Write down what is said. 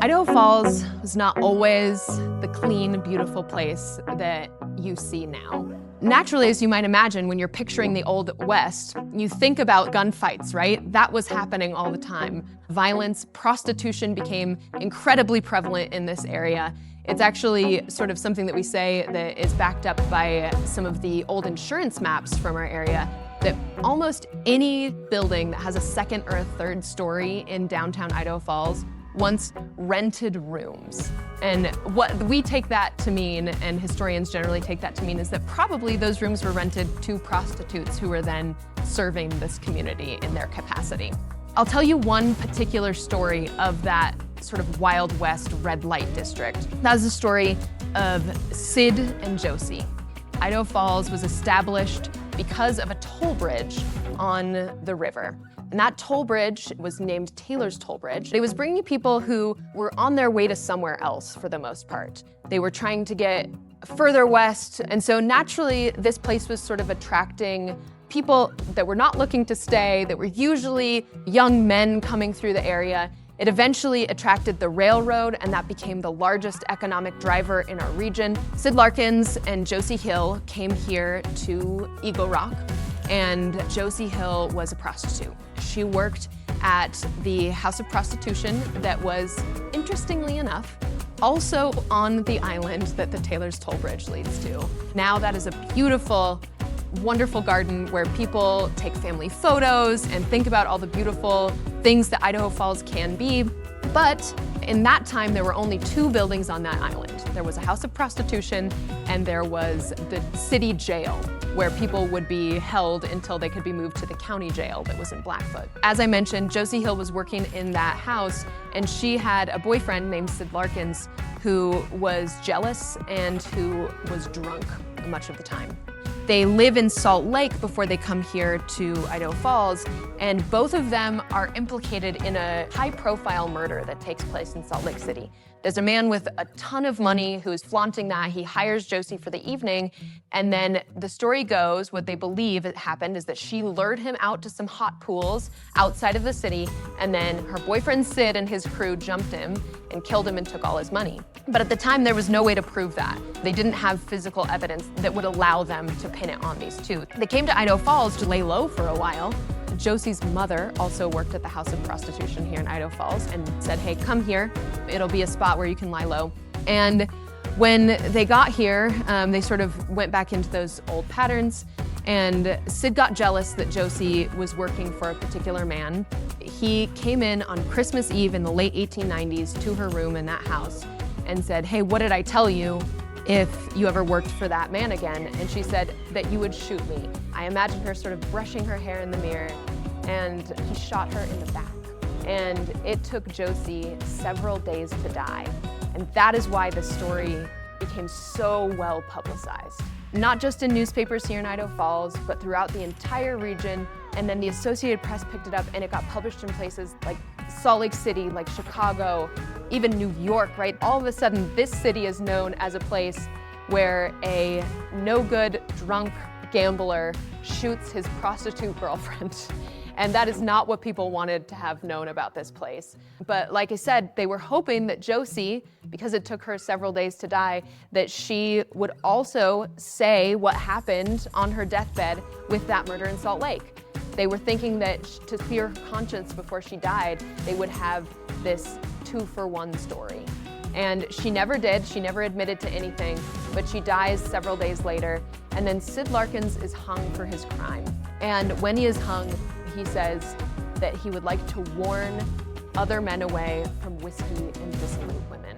Idaho Falls was not always the clean, beautiful place that you see now. Naturally, as you might imagine, when you're picturing the Old West, you think about gunfights, right? That was happening all the time. Violence, prostitution became incredibly prevalent in this area. It's actually sort of something that we say that is backed up by some of the old insurance maps from our area, that almost any building that has a second or a third story in downtown Idaho Falls once rented rooms. And what we take that to mean, and historians generally take that to mean, is that probably those rooms were rented to prostitutes who were then serving this community in their capacity. I'll tell you one particular story of that sort of Wild West red light district. That was the story of Sid and Josie. Idaho Falls was established because of a toll bridge on the river. And that toll bridge was named Taylor's Toll Bridge. It was bringing people who were on their way to somewhere else for the most part. They were trying to get further west, and so naturally this place was sort of attracting people that were not looking to stay, that were usually young men coming through the area. It eventually attracted the railroad, and that became the largest economic driver in our region. Sid Larkins and Josie Hill came here to Eagle Rock, and Josie Hill was a prostitute. She worked at the house of prostitution that was, interestingly enough, also on the island that the Taylor's Toll Bridge leads to. Now that is a beautiful, wonderful garden where people take family photos and think about all the beautiful things that Idaho Falls can be. But in that time, there were only two buildings on that island. There was a house of prostitution, and there was the city jail, where people would be held until they could be moved to the county jail that was in Blackfoot. As I mentioned, Josie Hill was working in that house, and she had a boyfriend named Sid Larkins who was jealous and who was drunk much of the time. They live in Salt Lake before they come here to Idaho Falls, and both of them are implicated in a high-profile murder that takes place in Salt Lake City. There's a man with a ton of money who's flaunting that. He hires Josie for the evening, and then the story goes, what they believe it happened is that she lured him out to some hot pools outside of the city, and then her boyfriend Sid and his crew jumped him and killed him and took all his money. But at the time, there was no way to prove that. They didn't have physical evidence that would allow them to pin it on these two. They came to Idaho Falls to lay low for a while. Josie's mother also worked at the house of prostitution here in Idaho Falls and said, hey, come here. It'll be a spot where you can lie low. And when they got here, they sort of went back into those old patterns, and Sid got jealous that Josie was working for a particular man. He came in on Christmas Eve in the late 1890s to her room in that house and said, hey, what did I tell you if you ever worked for that man again? And she said that you would shoot me. I imagined her sort of brushing her hair in the mirror, and he shot her in the back. And it took Josie several days to die. And that is why the story became so well publicized. Not just in newspapers here in Idaho Falls, but throughout the entire region. And then the Associated Press picked it up, and it got published in places like Salt Lake City, like Chicago, even New York, right? All of a sudden, this city is known as a place where a no-good, drunk gambler shoots his prostitute girlfriend. And that is not what people wanted to have known about this place. But like I said, they were hoping that Josie, because it took her several days to die, that she would also say what happened on her deathbed with that murder in Salt Lake. They were thinking that to clear her conscience before she died, they would have this 2-for-1 story. And she never did. She never admitted to anything, but she dies several days later. And then Sid Larkins is hung for his crime. And when he is hung, he says that he would like to warn other men away from whiskey and dissolute women.